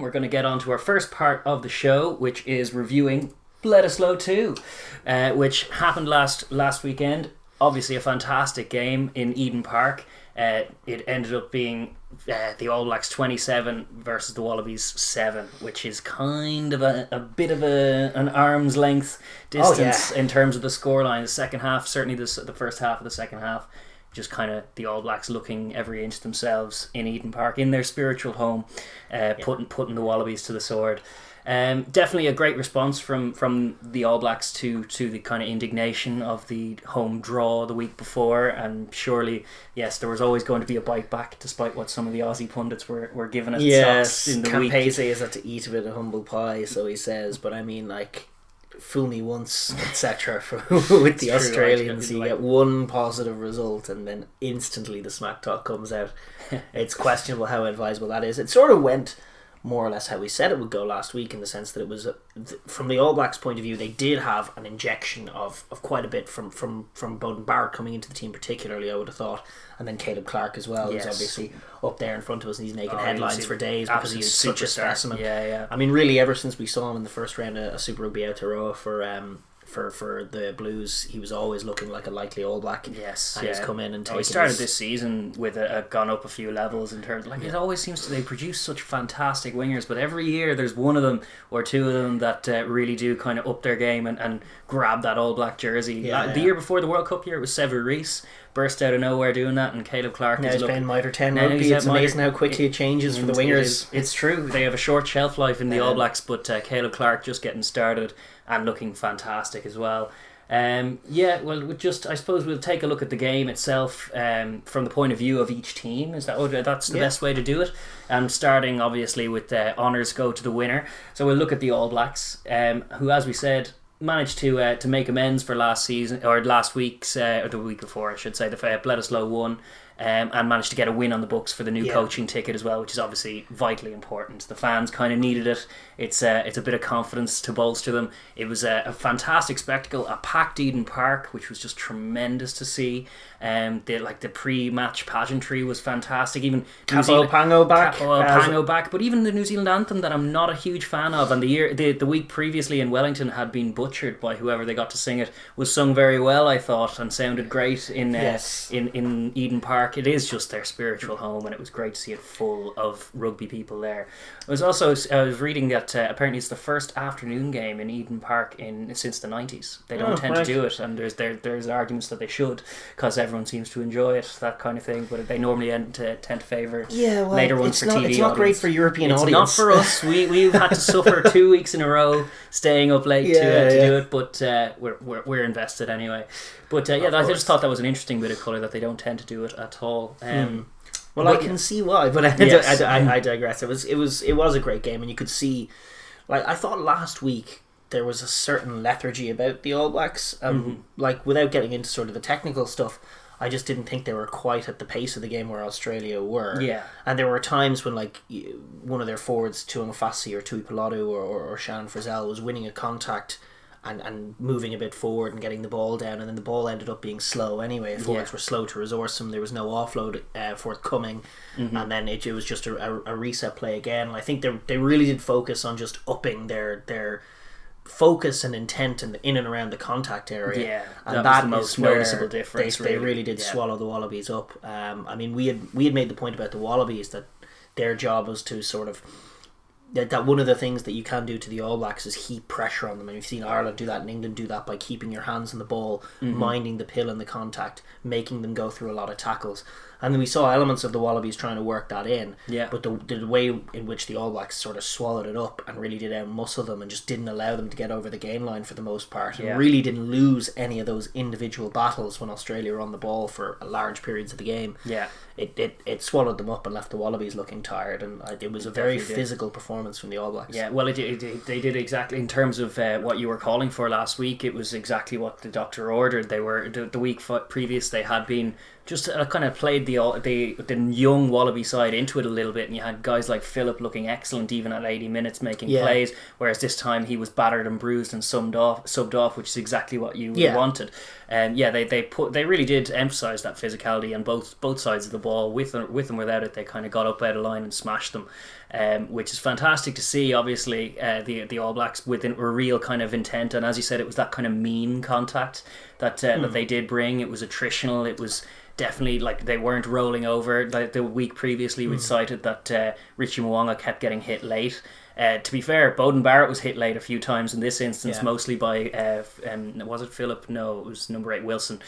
we're going to get on to our first part of the show, which is reviewing Bledisloe 2, which happened last weekend. Obviously a fantastic game in Eden Park. It ended up being the All Blacks 27 versus the Wallabies 7, which is kind of a bit of an arm's length distance in terms of the scoreline. The second half, certainly the first half of the second half, just kind of the All Blacks looking every inch themselves in Eden Park, in their spiritual home, putting the Wallabies to the sword. Definitely a great response from the All Blacks to the kind of indignation of the home draw the week before, and surely, yes, there was always going to be a bite back, despite what some of the Aussie pundits were giving it. Yes, in the Campese week. is that to eat a bit of humble pie, so he says. But I mean, like, fool me once, etc. with the Australians, you get one positive result, and then instantly the smack talk comes out. It's questionable how advisable that is. It sort of went more or less how we said it would go last week, in the sense that it was from the All Blacks point of view, they did have an injection of quite a bit from Beauden Barrett coming into the team, particularly, I would have thought, and then Caleb Clark as well, who's obviously up there in front of us, and he's making headlines for days because he's such a specimen. I mean, really, ever since we saw him in the first round of Super Rugby Aotearoa for the Blues, he was always looking like a likely All Black. Yes, and he's come in and taken. He started this season with gone up a few levels in terms. It always seems they produce such fantastic wingers, but every year there's one of them or two of them that really do kind of up their game and grab that All Black jersey. The year before the World Cup year, it was Sevu Reece burst out of nowhere doing that, and Caleb Clark now is playing Mitre 10 rugby. It's amazing how quickly it changes for the wingers. It's true, they have a short shelf life in the All Blacks, but Caleb Clark just getting started and looking fantastic as well. I suppose we'll take a look at the game itself from the point of view of each team. That's the best way to do it? And starting obviously with honours go to the winner. So we'll look at the All Blacks, who, as we said, managed to make amends for last week's or the week before, I should say, the Bledisloe won. And managed to get a win on the books for the new coaching ticket as well, which is obviously vitally important. The fans kind of needed it. It's a bit of confidence to bolster them. It was a fantastic spectacle, a packed Eden Park, which was just tremendous to see. The pre-match pageantry was fantastic. Even Capo Pango back, but even the New Zealand anthem that I'm not a huge fan of, and the week previously in Wellington had been butchered by whoever they got to sing it, was sung very well, I thought, and sounded great in Eden Park. It is just their spiritual home, and it was great to see it full of rugby people there. I was reading that apparently it's the first afternoon game in Eden Park since the 90s. They don't tend to do it, and there's arguments that they should, because everyone seems to enjoy it, that kind of thing, but they normally tend to favour later ones for TV. It's not great for European audience. It's not for us. We've had to suffer 2 weeks in a row staying up late to do it, but we're invested anyway. But I just thought that was an interesting bit of colour, that they don't tend to do it at all. I can see why, but I digress. It was a great game, and you could see, like, I thought last week there was a certain lethargy about the All Blacks, like, without getting into sort of the technical stuff, I just didn't think they were quite at the pace of the game where Australia were. Yeah. And there were times when, like, one of their forwards, Tuangafasi or Tui Pilatu or Shannon Frizzell, was winning a contact and moving a bit forward and getting the ball down, and then the ball ended up being slow anyway. Forwards were slow to resource them. There was no offload forthcoming, and then it was just a reset play again. And I think they really did focus on just upping their focus and intent in and around the contact area, and that was the most noticeable difference. They really did swallow the Wallabies up. I mean, we had made the point about the Wallabies that their job was to sort of, that one of the things that you can do to the All Blacks is heap pressure on them, and you've seen Ireland do that and England do that by keeping your hands on the ball, minding the pill and the contact, making them go through a lot of tackles. And then we saw elements of the Wallabies trying to work that in, but the way in which the All Blacks sort of swallowed it up and really did out-muscle them and just didn't allow them to get over the game line for the most part, and really didn't lose any of those individual battles when Australia were on the ball for large periods of the game. It swallowed them up and left the Wallabies looking tired, and it was a very physical performance from the All Blacks. Yeah, well, they did exactly, in terms of what you were calling for last week. It was exactly what the doctor ordered. They were the week previous. They had been just kind of played the young Wallaby side into it a little bit, and you had guys like Phillip looking excellent even at 80 minutes making plays, whereas this time he was battered and bruised and subbed off, which is exactly what you wanted. They really did emphasise that physicality on both sides of the ball, with and without it. They kind of got up out of line and smashed them. which is fantastic to see. Obviously, the All Blacks with a real kind of intent, and as you said, it was that kind of mean contact that they did bring. It was attritional. It was definitely like they weren't rolling over. Like the week previously, we'd cited that Richie Mo'unga kept getting hit late. To be fair, Beauden Barrett was hit late a few times in this instance, mostly by was it Philip? No, it was number 8 Wilson.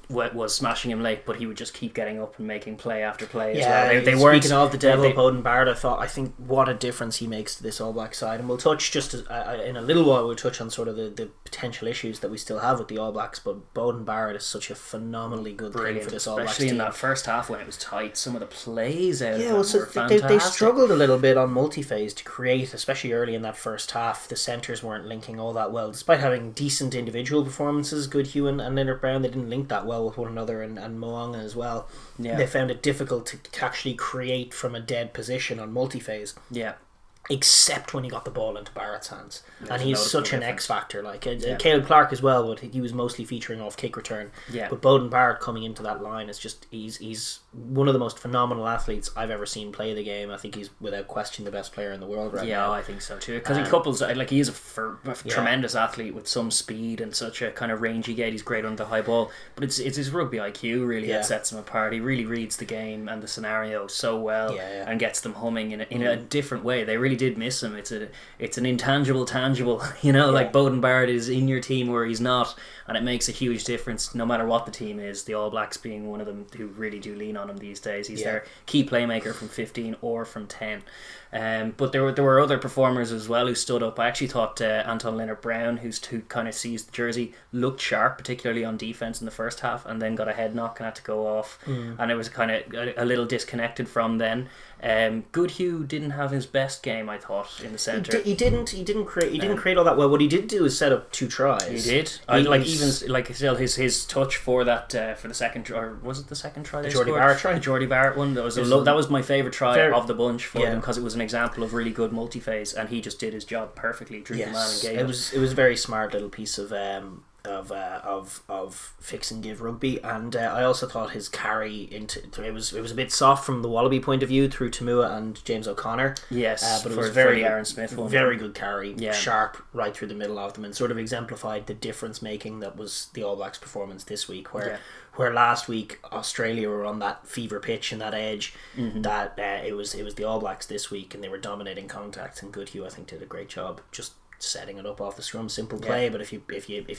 Was smashing him late, but he would just keep getting up and making play after play. Yeah, as well. They weren't. Speaking of the devil, Beauden Barrett, I think what a difference he makes to this All Black side, and we'll touch just in a little while. We'll touch on sort of the potential issues that we still have with the All Blacks. But Beauden Barrett is such a phenomenally good thing for this All Blacks especially team. in that first half when it was tight. Some of the plays out were fantastic. They struggled a little bit on multi-phase to create, especially early in that first half. The centres weren't linking all that well, despite having decent individual performances. Goodhue and Leonard Brown, they didn't link that well with one another, and Mo'unga as well. They found it difficult to actually create from a dead position on multi-phase. Except when he got the ball into Barrett's hands. And he's such an X factor. Like Caleb Clark as well, but he was mostly featuring off kick return. But Beauden Barrett coming into that line is just he's one of the most phenomenal athletes I've ever seen play the game. I think he's without question the best player in the world right now. Yeah, I think so too. Because he couples, like, he is a tremendous athlete with some speed and such a kind of rangy gait. He's great on the high ball, but it's his rugby IQ really that sets him apart. He really reads the game and the scenario so well and gets them humming in a different way. They really did miss him. It's an intangible tangible, like Beauden Barrett is in your team where he's not, and it makes a huge difference no matter what the team is. The All Blacks being one of them who really do lean on him these days. He's their key playmaker from 15 or from 10. But there were other performers as well who stood up. I actually thought Anton Leonard-Brown, who kind of sees the jersey, looked sharp, particularly on defence in the first half, and then got a head knock and had to go off. And it was kind of a little disconnected from then. Goodhue didn't have his best game, I thought, in the centre. He didn't create all that well. What he did do is set up 2 tries. He did. His touch for that for the second, or was it the second try? The Jordy Barrett try. The Jordy Barrett one. That was my favourite try of the bunch for them, because it was an example of really good multi-phase, and he just did his job perfectly. Drew the man and gave it was a very smart little piece of fix and give rugby. And I also thought his carry it was a bit soft from the Wallaby point of view through Tamua and James O'Connor. But it was very Aaron Smith one. Very good carry, sharp right through the middle of them, and sort of exemplified the difference making that was the All Blacks performance this week, where last week Australia were on that fever pitch and that edge, that it was the All Blacks this week, and they were dominating contact, and Goodhue I think did a great job just setting it up off the scrum, simple play. But if you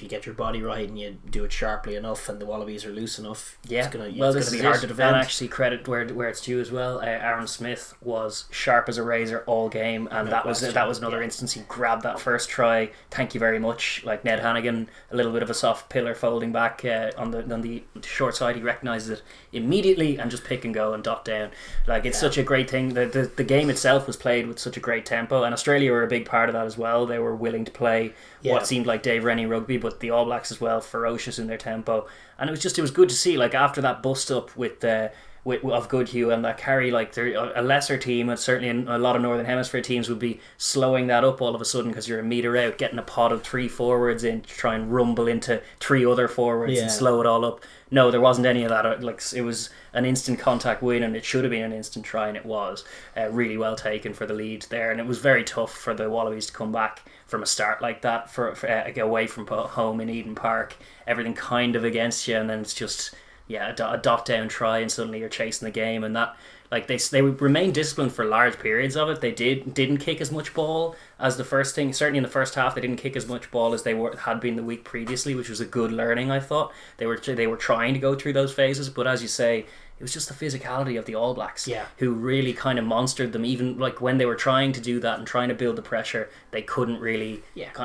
get your body right and you do it sharply enough, and the Wallabies are loose enough, it's gonna be hard to defend. And actually, credit where it's due as well. Aaron Smith was sharp as a razor all game, and that was another instance. He grabbed that first try. Thank you very much. Like Ned Hannigan, a little bit of a soft pillar folding back on the short side. He recognises it immediately and just pick and go and dot down. Like, it's such a great thing. The game itself was played with such a great tempo, and Australia were a big part of that as well. They were willing to play what seemed like Dave Rennie rugby, but the All Blacks as well, ferocious in their tempo. And it was good to see, like, after that bust up with of Goodhue and that carry, like, they're a lesser team, and certainly in a lot of Northern Hemisphere teams would be slowing that up all of a sudden because you're a metre out, getting a pod of 3 forwards in to try and rumble into 3 other forwards and slow it all up. No, there wasn't any of that. Like, it was an instant contact win, and it should have been an instant try, and it was really well taken for the lead there. And it was very tough for the Wallabies to come back from a start like that, for away from home in Eden Park, everything kind of against you, and then it's just a dot down try, and suddenly you're chasing the game. And that, like, they remained disciplined for large periods of it. They didn't kick as much ball as the first thing. Certainly in the first half, they didn't kick as much ball as they had been the week previously, which was a good learning. I thought they were trying to go through those phases, but as you say, it was just the physicality of the All Blacks who really kind of monstered them. Even like when they were trying to do that and trying to build the pressure, they couldn't really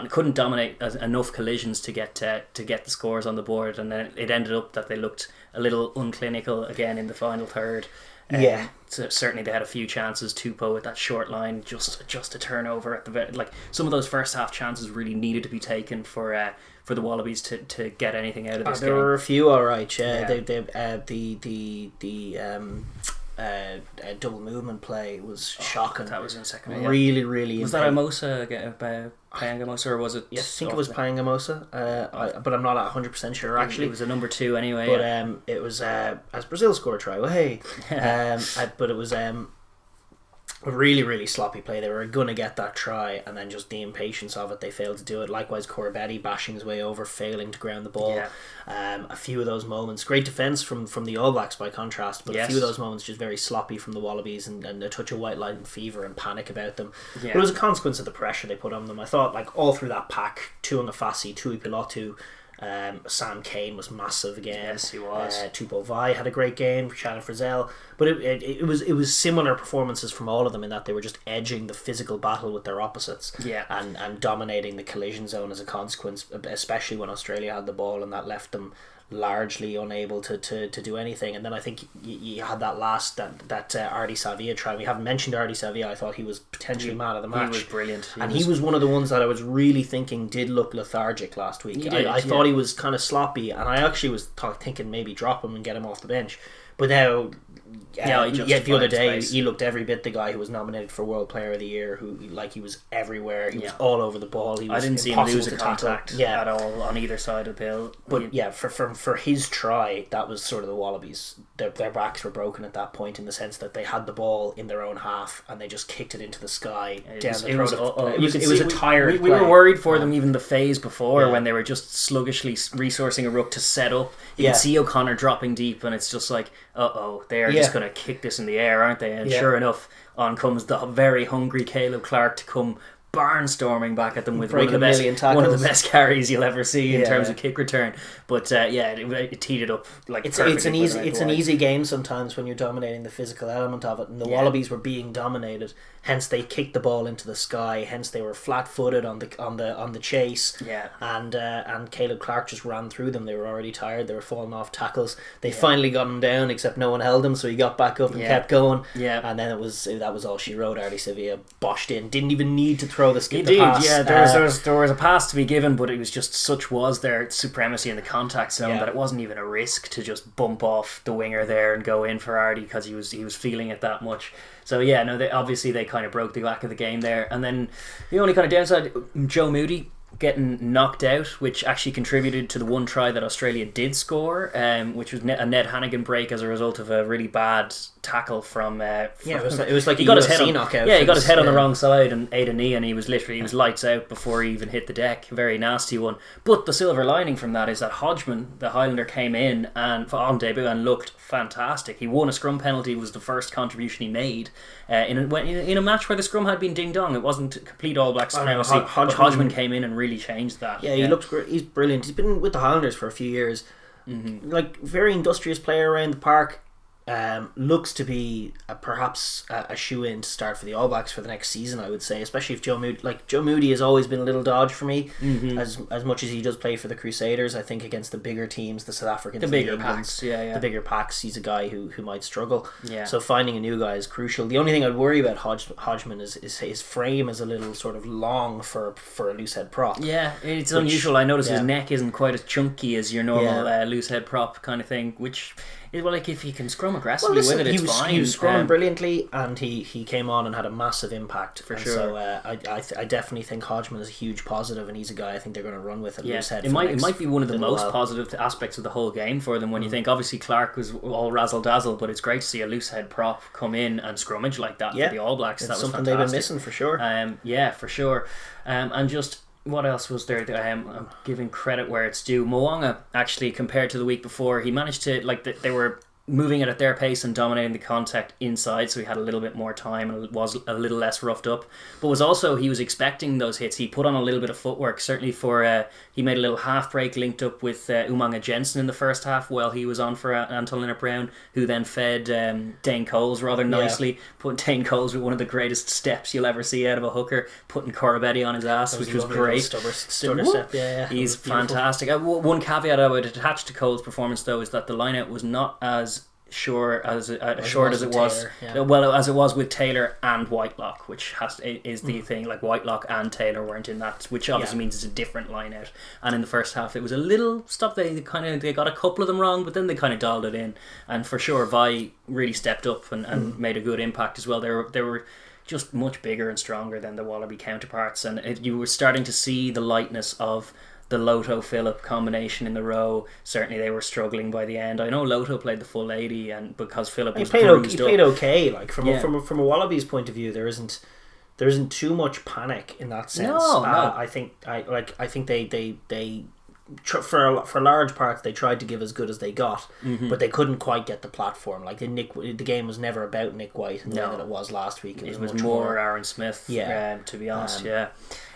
couldn't dominate enough collisions to get the scores on the board, and then it ended up that they looked a little unclinical again in the final third. So certainly they had a few chances. Tupou with that short line, just a turnover at the like. Some of those first half chances really needed to be taken for the Wallabies to get anything out of this game. There were a few, all right. The double movement play was shocking. That was in the second. Really, really. Was that Paenga-Mosa, or was it? Yes, I think it was Paenga-Mosa. But I'm not 100% sure actually. It was a number 2 anyway. But it was as Brazil scored a try. Well, hey, but it was A really, really sloppy play. They were going to get that try, and then just the impatience of it, they failed to do it. Likewise, Corbetti bashing his way over, failing to ground the ball. Yeah. A few of those moments, great defence from the All Blacks by contrast, but a few of those moments just very sloppy from the Wallabies, and a touch of white line fever and panic about them. Yeah. But it was a consequence of the pressure they put on them. I thought, like, all through that pack, Tuangafasi, Tui Pilotu, Sam Kane was massive again. Yes, he was. Tupou Vai had a great game. Shannon Frizzell, but it was similar performances from all of them in that they were just edging the physical battle with their opposites. Yeah. And dominating the collision zone as a consequence, especially when Australia had the ball, and that left them largely unable to do anything. And then I think you had that last that Ardi Savia try. We haven't mentioned Ardi Savia. I thought he was potentially man of the match. He was brilliant. He was one of the ones that I was really thinking did look lethargic last week. I thought he was kind of sloppy, and I actually was thinking maybe drop him and get him off the bench. But now, the other day he looked every bit the guy who was nominated for World Player of the Year, who he was everywhere. He was all over the ball. He was I didn't see him lose a tackle. contact at all on either side of the bill. But for his try, that was sort of the Wallabies. Their backs were broken at that point, in the sense that they had the ball in their own half and they just kicked it into the sky down the throat. It was a tired. We were worried for them even the phase before when they were just sluggishly resourcing a ruck to set up. You can see O'Connor dropping deep, and it's just like, they're just going to kick this in the air, aren't they? And sure enough, on comes the very hungry Caleb Clark to come barnstorming back at them with one of the best carries you'll ever see in terms of kick return. But it teed it up like it's an easy game sometimes when you're dominating the physical element of it, and the Wallabies were being dominated. Hence they kicked the ball into the sky. Hence they were flat-footed on the chase. Yeah. And Caleb Clark just ran through them. They were already tired. They were falling off tackles. They finally got him down, except no one held him, so he got back up and kept going. Yeah. And then that was all she wrote. Ardi Sevilla boshed in. Didn't even need to throw the skip. Pass. Yeah. There was a pass to be given, but it was just such was their supremacy in the contact zone that it wasn't even a risk to just bump off the winger there and go in for Ardi, because he was feeling it that much. So they kind of broke the back of the game there. And then the only kind of downside, Joe Moody getting knocked out, which actually contributed to the one try that Australia did score, which was a Ned Hannigan break as a result of a really bad tackle from it was like he got his head knockout. Yeah, he got his head on the wrong side and ate a knee, and he was lights out before he even hit the deck. Very nasty one. But the silver lining from that is that Hodgman, the Highlander, came in and on debut and looked fantastic. He won a scrum penalty, was the first contribution he made in a match where the scrum had been ding dong. It wasn't complete All Black supremacy. But Hodgman came in and really changed that. Yeah, he looked great. He's brilliant. He's been with the Highlanders for a few years. Like, very industrious player around the park. Looks to be perhaps a shoe-in to start for the All Blacks for the next season, I would say, especially if Joe Moody has always been a little dodge for me, as much as he does play for the Crusaders. I think against the bigger teams, the South Africans, the bigger packs, the bigger packs, he's a guy who might struggle. So finding a new guy is crucial. The only thing I'd worry about Hodgman is his frame is a little sort of long for a loose head prop. Yeah, it's unusual. I noticed his neck isn't quite as chunky as your normal loose head prop kind of thing, which. Well, like, if he can scrum aggressively with it, it's fine. He was scrumming brilliantly, and he came on and had a massive impact. For sure. So I definitely think Hodgman is a huge positive, and he's a guy I think they're going to run with at loose head. It might be one of the most positive aspects of the whole game for them when you think, obviously, Clark was all razzle-dazzle, but it's great to see a loose head prop come in and scrummage like that for the All Blacks. That was something fantastic. They've been missing for sure. For sure. And just... What else was there? I'm giving credit where it's due. Mo'unga, actually, compared to the week before, he managed to, they were moving it at their pace and dominating the contact inside, so he had a little bit more time and it was a little less roughed up. But he was expecting those hits. He put on a little bit of footwork, certainly he made a little half break linked up with Umanga Jensen in the first half while he was on for Anton Linnert-Brown, who then fed Dane Coles rather nicely. Put Dane Coles with one of the greatest steps you'll ever see out of a hooker, putting Corbetti on his ass, which was great. Stutter step, he's fantastic. One caveat I would attach to Coles' performance, though, is that the lineout was not as short as it was as it was with Taylor and Whitelock, which is the thing. Like, Whitelock and Taylor weren't in that, which obviously means it's a different line out. And in the first half it was a little stuff. They got a couple of them wrong, but then they kind of dialed it in, and for sure Vi really stepped up and made a good impact as well. They were just much bigger and stronger than the Wallaby counterparts, and you were starting to see the lightness of the Loto-Phillip combination in the row. Certainly they were struggling by the end. I know Loto played the full 80, and because Phillip was bruised up. He played okay. Like from a Wallabies point of view, there isn't too much panic in that sense. No. I think they for large parts they tried to give as good as they got, but they couldn't quite get the platform. Like the game was never about Nick White in the way that it was last week. It was more Aaron Smith. To be honest,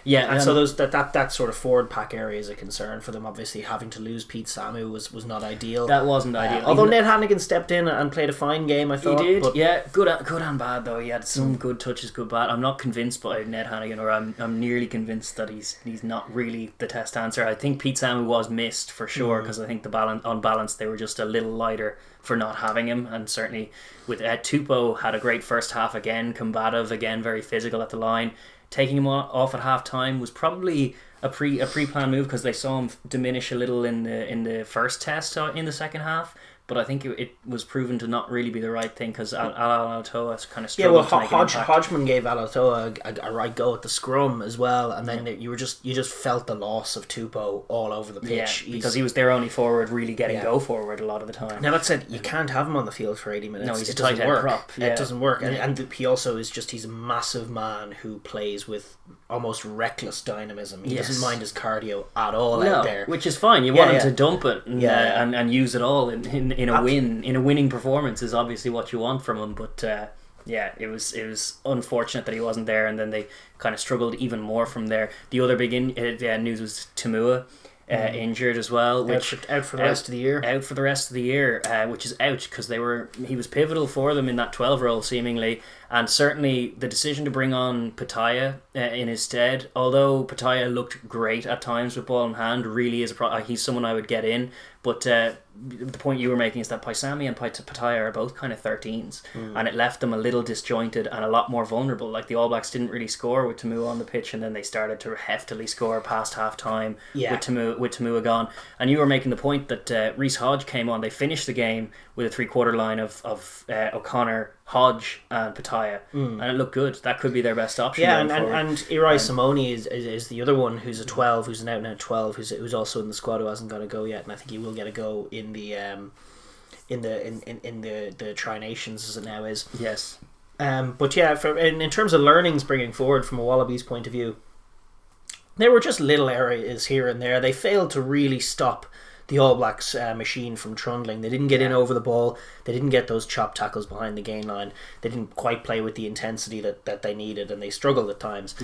and so those that sort of forward pack area is a concern for them. Obviously, having to lose Pete Samu was not ideal. That wasn't ideal. Although Ned Hannigan stepped in and played a fine game, I thought. He did, good and bad though. He had some good touches, good bad. I'm not convinced by Ned Hannigan, or I'm nearly convinced that he's not really the test answer. I think Pete Samu was missed for sure, because I think on balance they were just a little lighter for not having him, and certainly with Tupou had a great first half again, combative again, very physical at the line. Taking him off at half time was probably a pre-planned move, because they saw him diminish a little in the first test in the second half. But I think it was proven to not really be the right thing, because Alatoa kind of struggled to make an impact. Hodgman gave Alatoa a right go at the scrum as well, and then you just felt the loss of Tupou all over the pitch. Because he was their only forward really getting go forward a lot of the time. Now that said, you can't have him on the field for 80 minutes. No, he's a tight end prop. It doesn't work, and he also he's a massive man who plays with almost reckless dynamism. He doesn't mind his cardio at all out there, which is fine. You want him to dump it and use it all in a winning performance is obviously what you want from him. But it was unfortunate that he wasn't there, and then they kind of struggled even more from there. The other big news was Tamua injured as well, which out for the rest of the year. Out for the rest of the year, which is ouch, because he was pivotal for them in that 12 role seemingly. And certainly the decision to bring on Pataya in his stead, although Pataya looked great at times with ball in hand, really is he's someone I would get in. But the point you were making is that Paisami and Pataya are both kind of 13s, and it left them a little disjointed and a lot more vulnerable. Like the All Blacks didn't really score with Tamua on the pitch, and then they started to heftily score past half time with Tamua gone. And you were making the point that Reece Hodge came on. They finished the game with a 3-quarter line of O'Connor, Hodge and Pataya, and it looked good. That could be their best option. And Irai Simoni is the other one who's a 12, who's an out and out 12, who's also in the squad, who hasn't got a go yet, and I think he will get a go in the Tri Nations as it now is. Yes. But in terms of learnings bringing forward from a Wallabies point of view, there were just little areas here and there. They failed to really stop the All Blacks machine from trundling. They didn't get in over the ball. They didn't get those chop tackles behind the gain line. They didn't quite play with the intensity that they needed, and they struggled at times.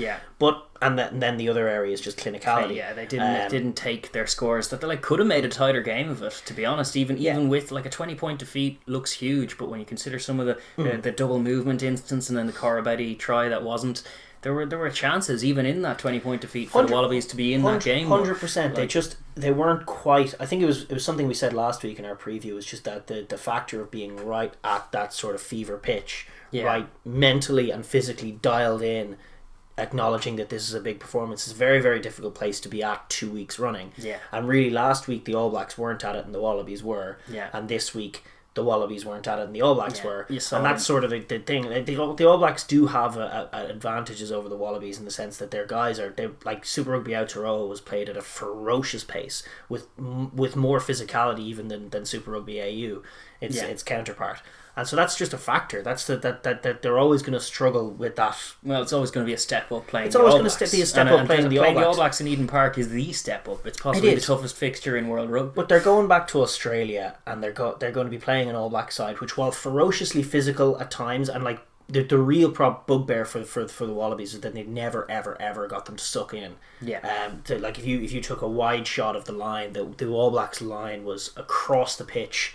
And then the other area is just clinicality. They didn't take their scores. That they could have made a tighter game of it, to be honest. Even with a 20-point defeat looks huge, but when you consider some of the double movement instance and then the Corabetti try that wasn't. There were chances even in that 20-point defeat for the Wallabies to be in that game. 100%. They weren't quite. I think it was something we said last week in our preview. Was just that the factor of being right at that sort of fever pitch, right, mentally and physically dialed in, acknowledging that this is a big performance. It's a very, very difficult place to be at 2 weeks running. And really, last week the All Blacks weren't at it and the Wallabies were. And this week the Wallabies weren't at it and the All Blacks were, and that's sort of the thing. The All Blacks do have advantages over the Wallabies in the sense that their guys are like Super Rugby Aotearoa was played at a ferocious pace with more physicality even than Super Rugby AU, its counterpart. And so that's just a factor. That's that they're always going to struggle with that. Well, it's always going to be a step up playing. It's always going to be a step up playing the All Blacks. The All Blacks in Eden Park is the step up. It's possibly the toughest fixture in World Rugby. But they're going back to Australia, and they're going to be playing an All Black side, which, while ferociously physical at times, and like the real bugbear for the Wallabies is that they never ever got them to suck in. Like if you took a wide shot of the line, the All Blacks line was across the pitch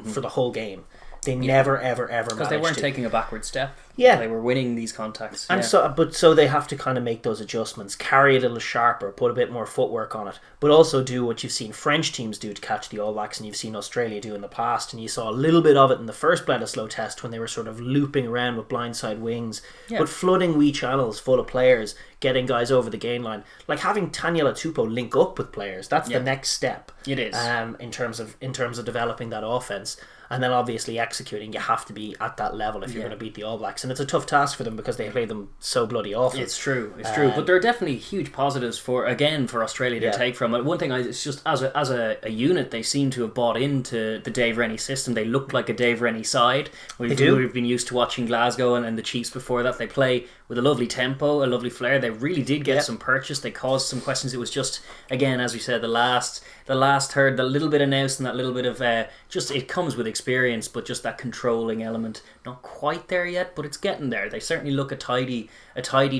for the whole game. They never ever because they weren't taking a backward step. They were winning these contacts, and so they have to kind of make those adjustments, carry it a little sharper, put a bit more footwork on it, but also do what you've seen French teams do to catch the All Blacks, and you've seen Australia do in the past, and you saw a little bit of it in the first Bledisloe test when they were sort of looping around with blindside wings, but flooding wee channels full of players, getting guys over the gain line, like having Taniela Tupou link up with players. That's the next step. It is in terms of developing that offense. And then obviously executing, you have to be at that level if you're going to beat the All Blacks. and it's a tough task for them because they play them so bloody often. It's true, but there are definitely huge positives for Australia to take from it. One thing it's just as a unit, they seem to have bought into the Dave Rennie system. They look like a Dave Rennie side. We've been used to watching Glasgow and the Chiefs before that. They play with a lovely tempo, a lovely flair. They really did get some purchase. They caused some questions. It was just, again, as we said, the last third, the little bit of nous and that little bit of just, it comes with experience, but just that controlling element, not quite there yet, but it's getting there. They certainly look a tidy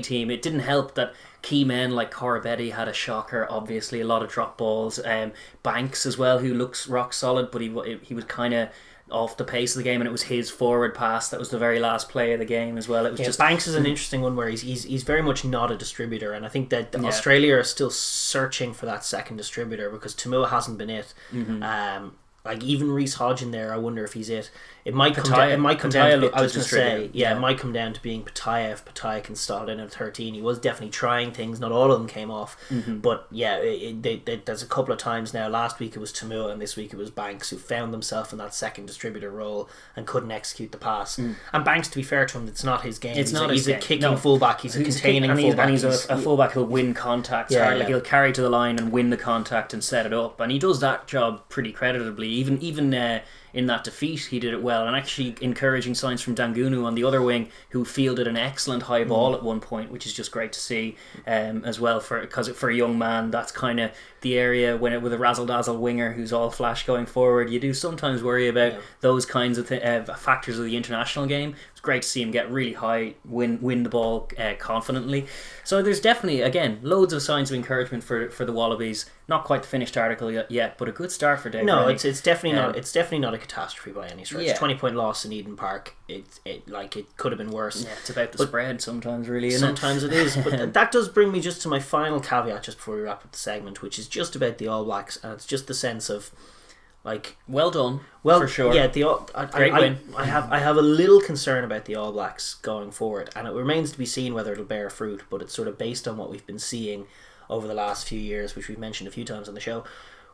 team. It didn't help that key men like Corabetti had a shocker, obviously, a lot of drop balls. Banks as well, who looks rock solid, but he was kind of off the pace of the game, and it was his forward pass that was the very last play of the game as well. It was just Banks is an interesting one where he's very much not a distributor, and I think that Australia are still searching for that second distributor because Tamua hasn't been it. Like even Reece Hodge in there, I wonder if he's it. It might come down. It might come down. I was going to say, it might come down to being Pataya. If Pataya can start in at 13, he was definitely trying things. Not all of them came off, but there's a couple of times now. Last week it was Tamua, and this week it was Banks who found themselves in that second distributor role and couldn't execute the pass. And Banks, to be fair to him, it's not his game. He's a kicking fullback. He's a containing fullback. And he's a fullback who'll win contact. Like he'll carry to the line and win the contact and set it up, and he does that job pretty creditably. Even in that defeat, he did it well, and actually encouraging signs from Dangunu on the other wing, who fielded an excellent high ball at one point, which is just great to see as well. Because for a young man, that's kind of the area with a razzle dazzle winger who's all flash going forward. You do sometimes worry about those kinds of factors of the international game. It's great to see him get really high, win the ball confidently. So there's definitely, again, loads of signs of encouragement for the Wallabies. Not quite the finished article yet, but a good start for Dave. No, Rennie. It's definitely not a catastrophe by any stretch. 20-point loss in Eden Park. It could have been worse. Yeah, it's about the spread sometimes, really. Sometimes it is, but that does bring me just to my final caveat just before we wrap up the segment, which is just about the All Blacks, and it's just the sense of well done. For sure. Yeah, great win. I have a little concern about the All Blacks going forward, and it remains to be seen whether it'll bear fruit. But it's sort of based on what we've been seeing over the last few years, which we've mentioned a few times on the show,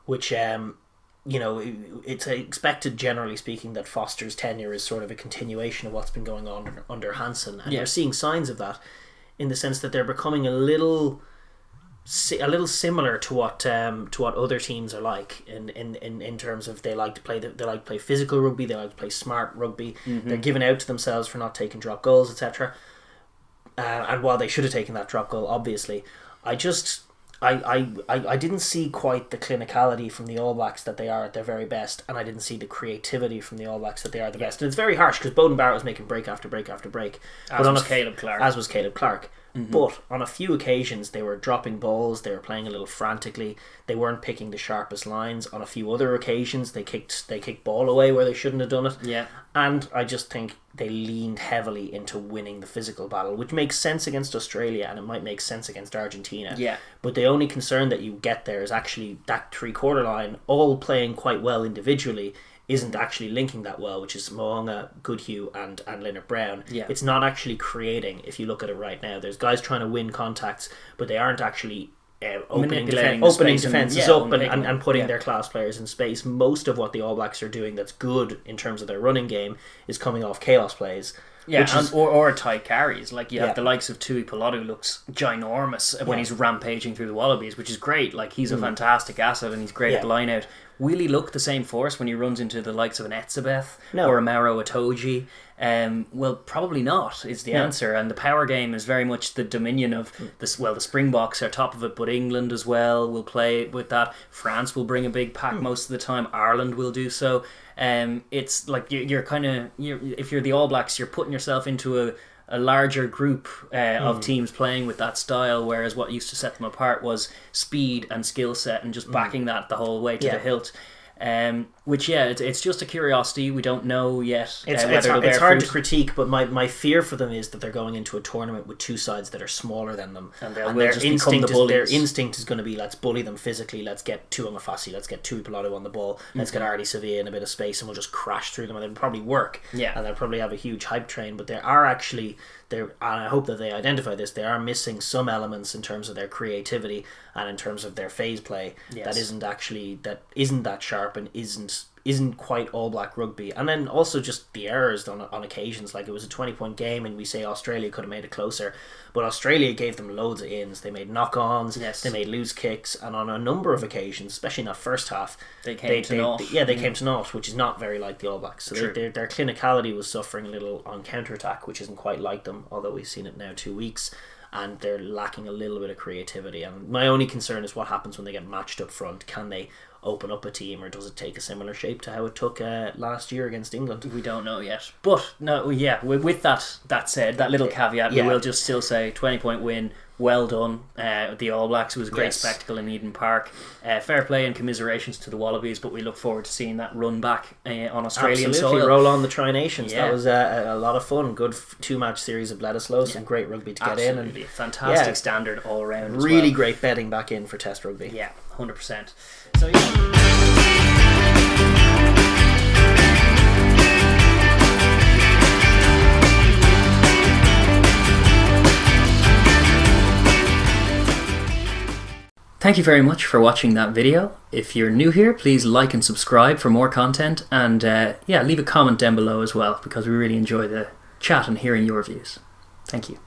which it's expected, generally speaking, that Foster's tenure is sort of a continuation of what's been going on under Hansen, and you're seeing signs of that in the sense that they're becoming a little similar to what other teams are like in terms of they like to play physical rugby, they like to play smart rugby. They're giving out to themselves for not taking drop goals, etc. And while they should have taken that drop goal, obviously, I didn't see quite the clinicality from the All Blacks that they are at their very best, and I didn't see the creativity from the All Blacks that they are the best. And it's very harsh because Bowden Barrett was making break after break after break, as was Caleb Clark. But on a few occasions they were dropping balls, they were playing a little frantically, they weren't picking the sharpest lines. On a few other occasions they kicked ball away where they shouldn't have done it. And I just think they leaned heavily into winning the physical battle, which makes sense against Australia, and it might make sense against Argentina. But the only concern that you get there is actually that 3/4 line all playing quite well individually isn't actually linking that well, which is Moonga, Goodhue and Leonard Brown. It's not actually creating, if you look at it right now. There's guys trying to win contacts, but they aren't actually opening defences up and putting their class players in space. Most of what the All Blacks are doing that's good in terms of their running game is coming off chaos plays. Or tight carries. Like you have the likes of Tui Pilotu looks ginormous when he's rampaging through the Wallabies, which is great. Like he's a fantastic asset and he's great at the line out. Will he look the same force when he runs into the likes of an Etzebeth or a Mauro Itoje? Well, probably not is the answer. And the power game is very much the dominion of this. Well, the Springboks are top of it, but England as well will play with that. France will bring a big pack most of the time. Ireland will do so. It's like you're if you're the All Blacks, you're putting yourself into a larger group of teams playing with that style, whereas what used to set them apart was speed and skill set and just backing that the whole way to the hilt. Which it's just a curiosity. We don't know yet. It's hard to critique, but my fear for them is that they're going into a tournament with two sides that are smaller than them, and their instinct is going to be, let's bully them physically, let's get Tuamafasi, let's get Tui Pilotu on the ball, let's get Artie Sevilla in a bit of space, and we'll just crash through them, and it'll probably work, and they'll probably have a huge hype train. But and I hope that they identify this, they are missing some elements in terms of their creativity and in terms of their phase play that isn't that sharp and isn't isn't quite All Black rugby. And then also just the errors on occasions. Like, it was a 20-point game, and we say Australia could have made it closer, but Australia gave them loads of ins. They made knock-ons, they made loose kicks, and on a number of occasions, especially in that first half, they came to naught. They came to naught, which is not very like the All Blacks. So their clinicality was suffering a little on counter-attack, which isn't quite like them, although we've seen it now 2 weeks. And they're lacking a little bit of creativity. And my only concern is what happens when they get matched up front. Can they open up a team, or does it take a similar shape to how it took last year against England? We don't know yet. But no, with that said, that little caveat, we will just still say 20-point win. Well done, the All Blacks. It was a great spectacle in Eden Park. Fair play and commiserations to the Wallabies, but we look forward to seeing that run back on Australian soil. Roll on the Tri-Nations. That was a lot of fun. Good 2-match series of Bledisloe. Some great rugby to get in. And fantastic standard all around. Really great betting back in for Test rugby. Yeah, 100%. So thank you very much for watching that video. If you're new here, please like and subscribe for more content, and leave a comment down below as well, because we really enjoy the chat and hearing your views. Thank you.